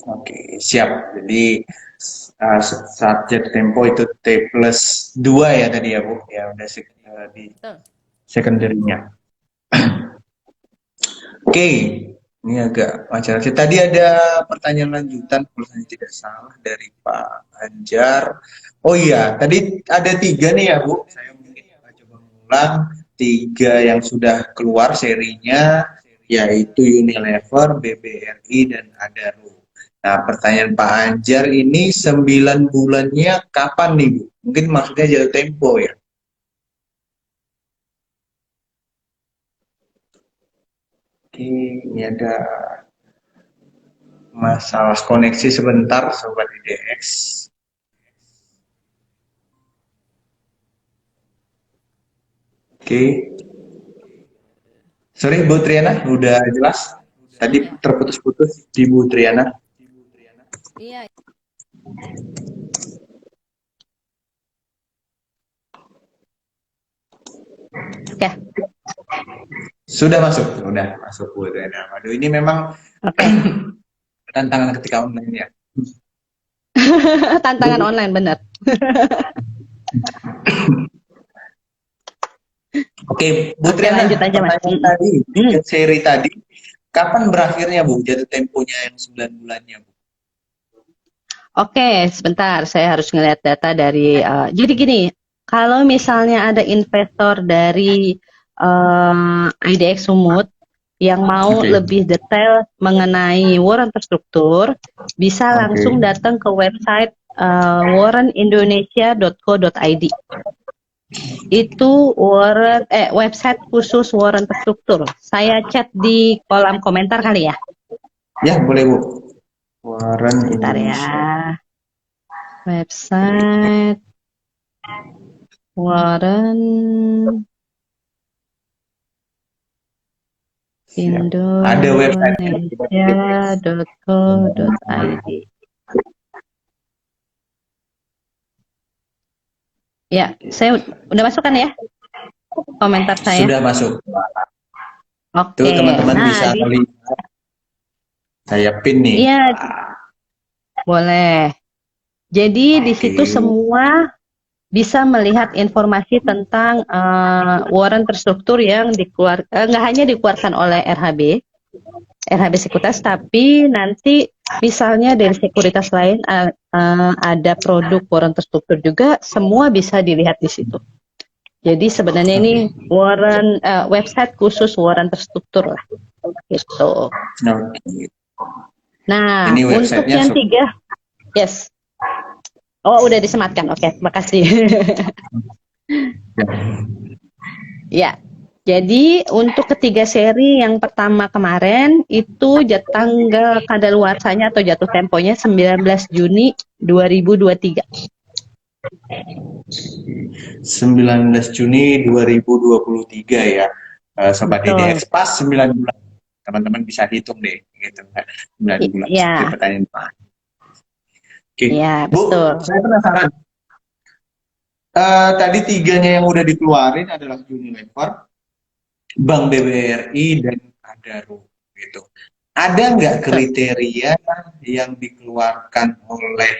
Oke, siap. Jadi saat jatuh tempo itu T plus 2 ya tadi ya Bu, ya udah di Betul. secondary-nya. Oke, ini agak wajar sih. Tadi ada pertanyaan lanjutan kalau saya tidak salah dari Pak Anjar. Oh iya, tadi ada tiga nih ya Bu. Saya mungkin coba mengulang tiga yang sudah keluar serinya, yaitu Unilever, BBRI, dan Adaro. Nah, pertanyaan Pak Anjar ini 9 bulannya kapan nih Bu? Mungkin maksudnya jatuh tempo ya. Oke, ini ada masalah koneksi sebentar Sobat IDX. Oke, sorry Bu Triana, udah jelas? Tadi Ya. terputus-putus di Bu Triana. Iya. Ya. Sudah masuk, sudah masuk Bu Triana. Waduh, ini memang Oke. tantangan ketika online ya. Tantangan Bu, online benar. oke, Bu Oke, Triana, lanjut aja Mas. pertanyaan tadi, Hmm. tiga seri tadi, kapan berakhirnya Bu? Jatuh temponya yang 9 bulannya Bu? Oke, sebentar. Saya harus ngelihat data dari. Jadi gini, kalau misalnya ada investor dari IDX Sumut yang mau Oke, lebih detail mengenai warrant terstruktur, bisa oke, langsung datang ke website warrantindonesia.co.id. Itu website khusus warrant terstruktur. Saya chat di kolom komentar kali ya. ya boleh Bu. Warren Bentar ya. Indonesia. Website warren Siap. Ada websitenya. indonesia.co.id. Ya, saya udah masukkan ya komentar saya. Sudah masuk. Tuh Oke, teman-teman nah bisa di lihat saya pin nih. iya boleh. Jadi di Oke. situ semua bisa melihat informasi tentang warrant terstruktur yang nggak hanya dikeluarkan oleh RHB Sekuritas, tapi nanti misalnya dari sekuritas lain ada produk warrant terstruktur juga, semua bisa dilihat di situ. Jadi sebenarnya ini Oke. website khusus warrant terstruktur lah, gitu. Oke. Nah, Ini untuk websitenya yang tiga, yes. Oh, udah disematkan. Oke, makasih. Ya, jadi untuk ketiga seri yang pertama kemarin itu tanggal kadaluarsanya atau jatuh temponya 19 Juni 2023. 19 Juni 2023 ya. Sobat Betul. IDX pas 9 bulan. Teman-teman bisa hitung deh gitu kan. 9 bulan seperti Ya, pertanyaan Pak. Oke. ya Bu, betul. saya penasaran. Tadi tiganya yang udah dikeluarin adalah Unilever, Bank BBRI, dan Adaro gitu. Ada nggak Betul. kriteria yang dikeluarkan oleh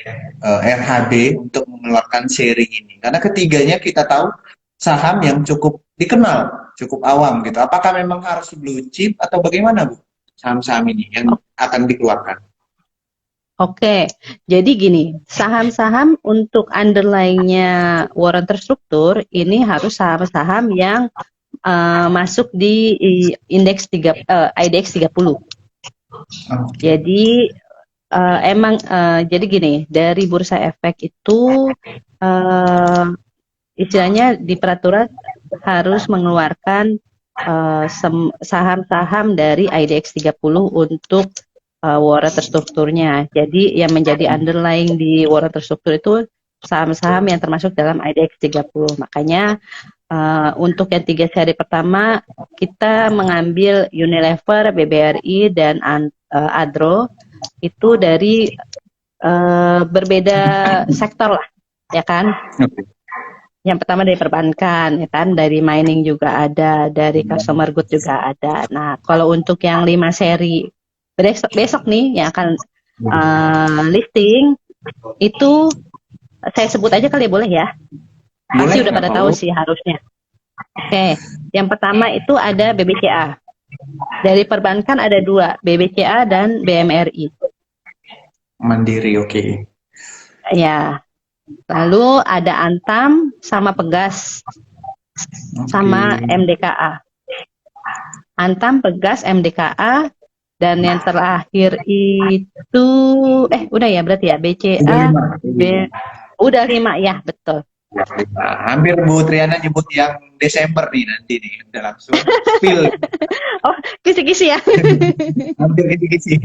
RHB untuk mengeluarkan seri ini? Karena ketiganya kita tahu saham yang cukup dikenal, cukup awam gitu. Apakah memang harus blue chip atau bagaimana Bu? Saham-saham ini yang akan dikeluarkan. Oke, jadi gini, saham-saham untuk underlying-nya warrant terstruktur ini harus saham-saham yang masuk di IDX 30. Oke. Jadi jadi gini, dari bursa efek itu uh, istilahnya di peraturan harus mengeluarkan saham-saham dari IDX 30 untuk warrant terstrukturnya. Jadi yang menjadi underlying di warrant terstruktur itu saham-saham yang termasuk dalam IDX 30. Makanya untuk yang tiga seri pertama kita mengambil Unilever, BBRI, dan Adro itu dari berbeda sektor lah, ya kan? Yang pertama dari perbankan, ya kan? Dari mining juga ada, dari customer good juga ada. Nah, kalau untuk yang 5 seri besok nih yang akan listing itu saya sebut aja kali ya, boleh ya? Pasti Boleh, udah nggak pada tahu apa-apa. sih harusnya. Oke, yang pertama itu ada BBCA. Dari perbankan ada dua, BBCA dan BMRI. Mandiri, oke. Ya, lalu ada Antam sama Pegas Oke. sama MDKA. Antam, Pegas, MDKA, dan yang terakhir itu udah ya berarti ya Udah BCA, 5. udah 5 ya betul. Nah, hampir Bu Triana nyebut yang Desember nih nanti nih. Udah langsung spill. Oh, kisi-kisi ya. Hampir gitu-gitu.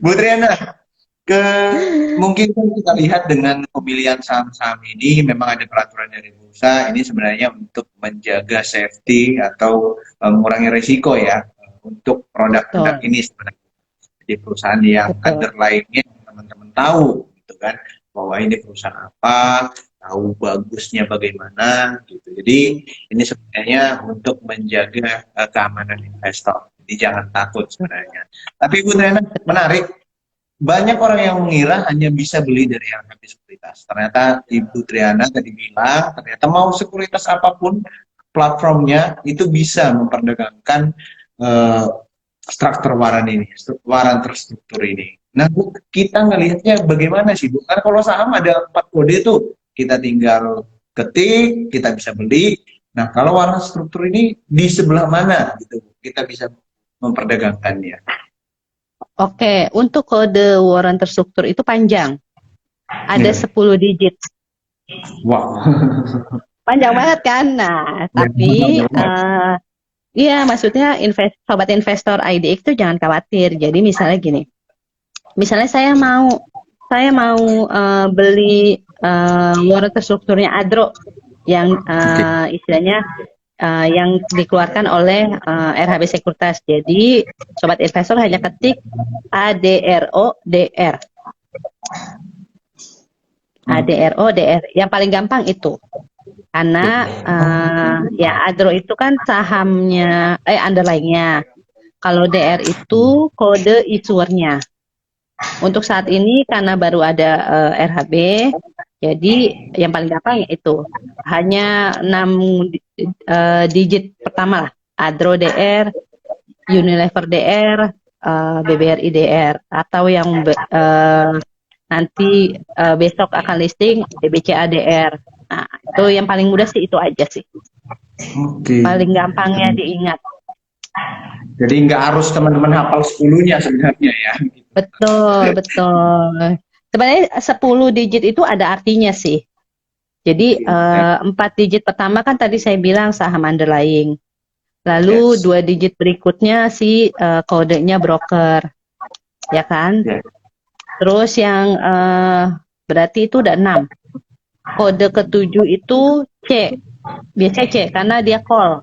Bu Triana, ke mungkin kan kita lihat dengan pemilihan saham-saham ini memang ada peraturan dari bursa ini sebenarnya untuk menjaga safety atau mengurangi risiko ya untuk produk-produk Betul, ini sebenarnya di perusahaan yang betul. underlying-nya teman-teman tahu gitu kan bahwa ini perusahaan apa, tahu bagusnya bagaimana gitu. Jadi ini sebenarnya untuk menjaga keamanan investor. Jadi jangan takut sebenarnya. Tapi Bu Triana, menarik, banyak orang yang mengira hanya bisa beli dari LHB sekuritas. Ternyata Ibu Triana tadi bilang, ternyata mau sekuritas apapun platformnya itu bisa memperdagangkan eh, struktur waran ini, waran terstruktur ini. Nah, Bu, kita ngelihatnya bagaimana sih, Bu? Karena kalau saham ada 4 kode itu, kita tinggal ketik, kita bisa beli. Nah, kalau waran struktur ini di sebelah mana gitu, Bu? Kita bisa memperdagangkannya. Oke, untuk kode waran terstruktur itu panjang. Ada Ya. 10 digit. Wow. Panjang banget kan? Nah, Ya, tapi benar. iya maksudnya sobat investor IDX itu jangan khawatir. Jadi misalnya gini, misalnya saya mau beli waran terstrukturnya Adro yang Oke. istilahnya yang dikeluarkan oleh RHB Sekuritas. Jadi sobat investor hanya ketik ADRO-DR. Oke. ADRO-DR. Yang paling gampang itu. Karena ya Adro itu kan sahamnya, underlying-nya. Kalau DR itu kode issuernya. Untuk saat ini karena baru ada RHB, jadi yang paling gampang itu hanya 6 digit pertama lah. Adro DR, Unilever DR, BBRI DR, atau yang nanti besok akan listing BBCA DR. Nah, itu yang paling mudah sih itu aja sih. Oke. Paling gampangnya diingat. Jadi nggak harus teman-teman hafal 10-nya sebenarnya ya. Betul, betul. Sebenarnya 10 digit itu ada artinya sih. Jadi Oke. 4 digit pertama kan tadi saya bilang saham underlying. Lalu Yes. 2 digit berikutnya si kodenya broker, ya kan? Ya. Terus yang berarti itu udah 6. Kode ketujuh itu C. Biasanya C karena dia call.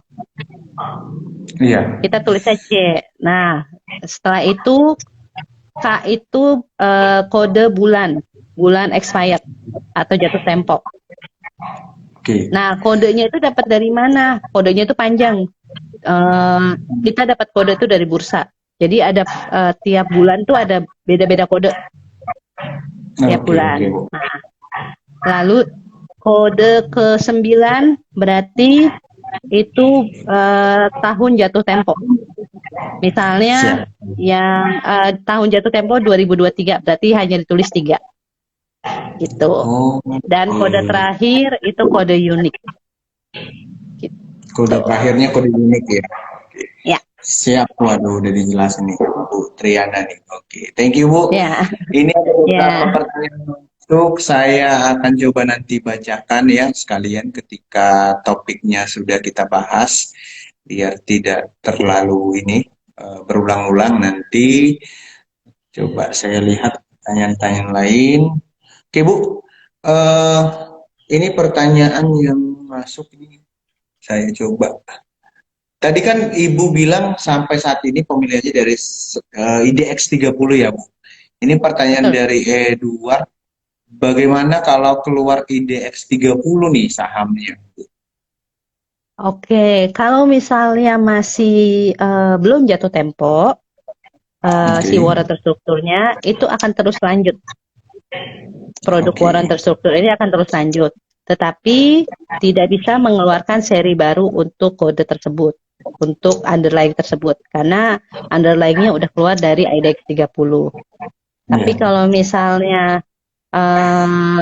Iya. Kita tulisnya C. Nah, setelah itu K itu kode bulan expired atau jatuh tempo. Oke. Nah, kodenya itu dapat dari mana? Kodenya itu panjang. Kita dapat kode itu dari bursa. Jadi ada tiap bulan tuh ada beda-beda kode tiap Oke, oke, bulan. Bu. Nah, lalu kode ke-9 berarti itu tahun jatuh tempo. Misalnya Siap. yang tahun jatuh tempo 2023 berarti hanya ditulis 3 gitu. Oh, Dan kode oke. terakhir itu kode unik Kode gitu. terakhirnya kode unik ya. Ya, Siap, waduh udah dijelasin nih Bu Triana nih. Oke, thank you Bu. ya, Ini ada beberapa ya. pertanyaan untuk saya akan coba nanti bacakan ya sekalian ketika topiknya sudah kita bahas biar tidak terlalu ini berulang-ulang nanti. Coba saya lihat pertanyaan-pertanyaan lain. Oke Bu, eh, ini pertanyaan yang masuk ini saya coba. Tadi kan Ibu bilang sampai saat ini pemilihannya dari IDX 30 ya Bu. Ini pertanyaan Betul. dari Edward. Bagaimana kalau keluar IDX 30 nih sahamnya? Oke, kalau misalnya masih belum jatuh tempo, si warrant terstrukturnya itu akan terus lanjut. Produk warrant terstruktur ini akan terus lanjut, tetapi tidak bisa mengeluarkan seri baru untuk kode tersebut, untuk underlying tersebut, karena underlying-nya udah keluar dari IDX 30. Tapi kalau misalnya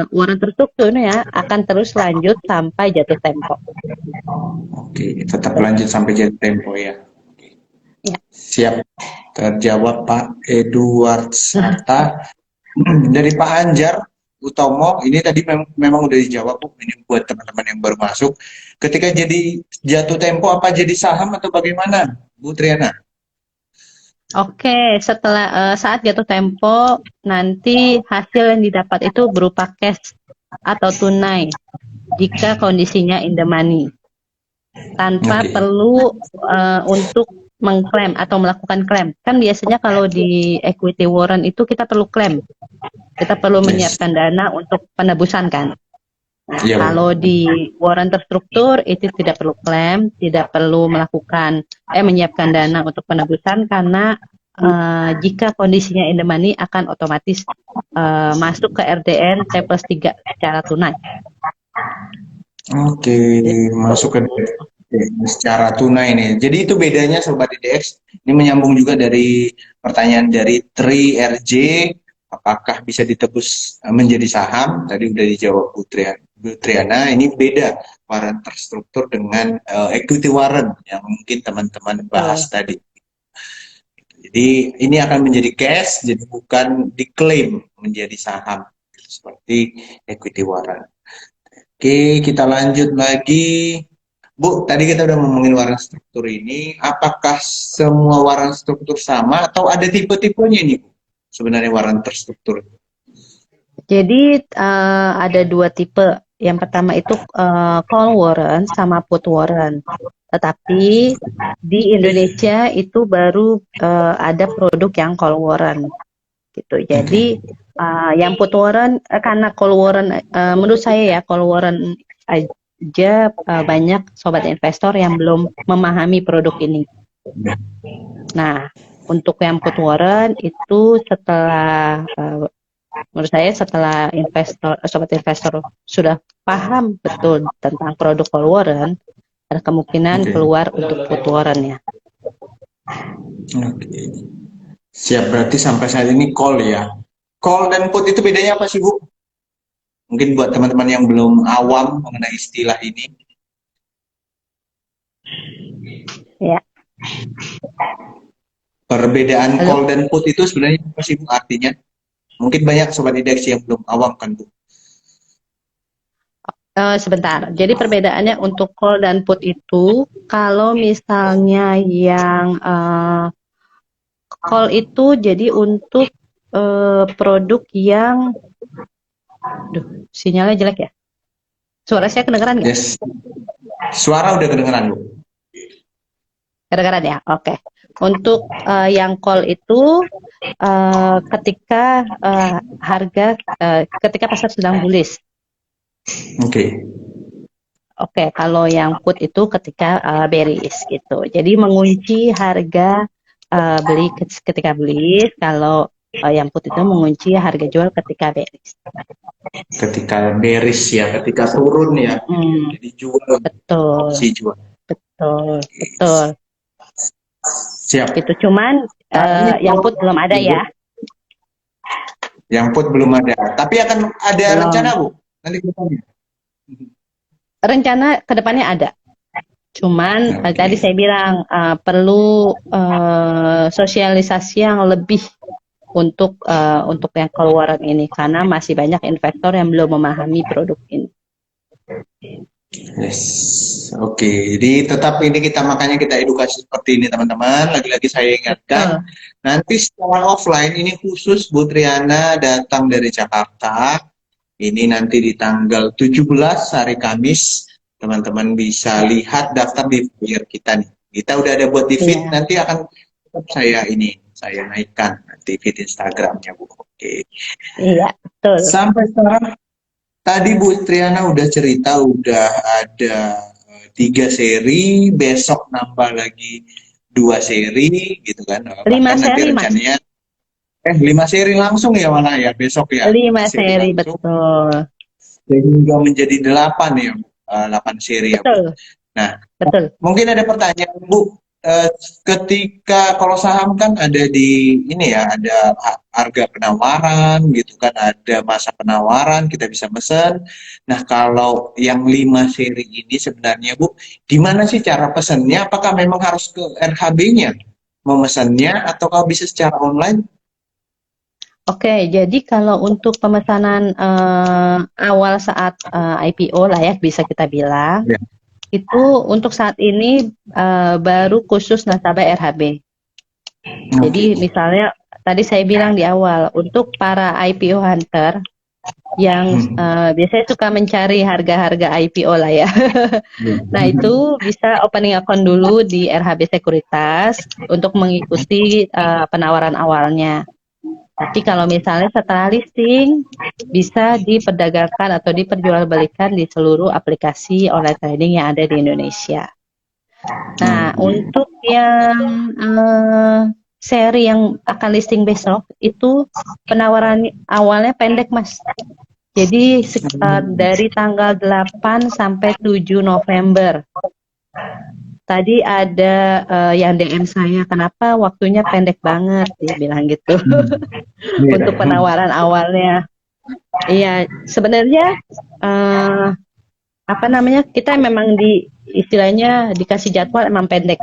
warrant terstrukturnya akan terus lanjut sampai jatuh tempo. Oke, tetap lanjut sampai jatuh tempo ya. Ya. Siap, terjawab Pak Edward Sarta. Dari Pak Anjar Utomo, ini tadi memang udah dijawab Bu, ini buat teman-teman yang baru masuk. Ketika jadi jatuh tempo, apa jadi saham atau bagaimana, Bu Triana? Oke, setelah saat jatuh tempo, nanti hasil yang didapat itu berupa cash atau tunai jika kondisinya in the money, tanpa perlu untuk mengklaim atau melakukan klaim. Kan biasanya kalau di equity warrant itu kita perlu klaim, kita perlu menyiapkan dana untuk penebusan kan. Nah, kalau di warrant terstruktur itu tidak perlu klaim, tidak perlu melakukan menyiapkan dana untuk penebusan, karena jika kondisinya in the money akan otomatis masuk ke RDN T+3 secara tunai. Oke, masuk ke secara tunai nih. Jadi itu bedanya Sobat IDX. Ini menyambung juga dari pertanyaan dari Tri RJ, apakah bisa ditebus menjadi saham? Tadi udah dijawab Bu Triana. Ini beda warrant terstruktur dengan equity warrant yang mungkin teman-teman bahas tadi. Jadi ini akan menjadi cash, jadi bukan diklaim menjadi saham seperti equity warrant. Oke, kita lanjut lagi. Bu, tadi kita udah ngomongin warrant struktur ini. Apakah semua warrant struktur sama atau ada tipe-tipenya nih, Bu? Sebenarnya warrant terstruktur. Jadi ada dua tipe. Yang pertama itu call warrant sama put warrant. Tetapi di Indonesia itu baru ada produk yang call warrant. Gitu. Jadi yang put warrant karena call warrant menurut saya ya call warrant aja banyak sobat investor yang belum memahami produk ini. Nah, untuk yang put warrant itu setelah menurut saya setelah sobat investor sudah paham betul tentang produk call warrant, ada kemungkinan keluar untuk put warrant-nya. Oke. Siap, berarti sampai saat ini call ya. Call dan put itu bedanya apa sih, Bu? Mungkin buat teman-teman yang belum awam mengenai istilah ini. Ya. Perbedaan call dan put itu sebenarnya apa sih, Bu, artinya? Mungkin banyak sobat IDX yang belum awam kan, Bu? Sebentar. Jadi perbedaannya untuk call dan put itu, kalau misalnya yang call itu jadi untuk produk yang sinyalnya jelek ya? Suara saya kedengeran nggak? Yes. Suara udah kedengeran, Bu. Kedengeran ya? Oke. Untuk yang call itu ketika harga ketika pasar sedang bullish. Oke, kalau yang put itu ketika bearish gitu. Jadi mengunci harga beli ketika bullish, kalau yang put itu mengunci harga jual ketika bearish. Ketika bearish ya, ketika turun ya. Jadi jual. Betul. Opsi jual. Betul. Siap. Gitu, cuman yang put belum ada ya. Yang put belum ada. Tapi akan ada rencana, Bu? Nanti kedepannya. Rencana kedepannya ada. Cuman tadi saya bilang perlu sosialisasi yang lebih untuk yang keluaran ini, karena masih banyak investor yang belum memahami produk ini. Yes, oke. Jadi tetap ini makanya kita edukasi seperti ini teman-teman. Lagi-lagi saya ingatkan, nanti secara offline ini khusus Bu Triana datang dari Jakarta. Ini nanti di tanggal 17 hari Kamis, teman-teman bisa lihat daftar di flyer kita nih. Kita udah ada buat di feed, nanti akan saya naikkan nanti feed Instagramnya, Bu. Oke. Iya, betul. Sampai sekarang tadi Bu Triana udah cerita udah ada 3 seri, besok nambah lagi 2 seri gitu kan. 5 Bahkan nanti seri, Mas. rencananya 5 seri langsung ya malah ya besok ya. 5 5 seri seri, langsung betul. sehingga menjadi 8 ya, 8 seri ya, Bu. Betul, Nah, betul. mungkin ada pertanyaan, Bu. Ketika kalau saham kan ada di ini ya, ada harga penawaran gitu kan, ada masa penawaran, kita bisa mesen. Nah, kalau yang 5 seri ini sebenarnya, Bu, gimana sih cara pesennya? Apakah memang harus ke RHB-nya memesannya ataukah bisa secara online? Oke, jadi kalau untuk pemesanan awal saat IPO lah ya, bisa kita bilang, Ya. itu untuk saat ini baru khusus nasabah RHB. Oke. Jadi misalnya tadi saya bilang di awal, untuk para IPO hunter yang biasanya suka mencari harga-harga IPO lah ya. Nah, itu bisa opening account dulu di RHB Sekuritas untuk mengikuti penawaran awalnya. Tapi kalau misalnya setelah listing, bisa diperdagangkan atau diperjualbelikan di seluruh aplikasi online trading yang ada di Indonesia. Nah, untuk yang seri yang akan listing besok, itu penawaran awalnya pendek, Mas. Jadi dari tanggal 8 sampai 7 November. Tadi ada yang DM saya, kenapa waktunya pendek banget, dia bilang gitu. Untuk penawaran awalnya. Iya, sebenarnya apa namanya, kita memang istilahnya dikasih jadwal emang pendek.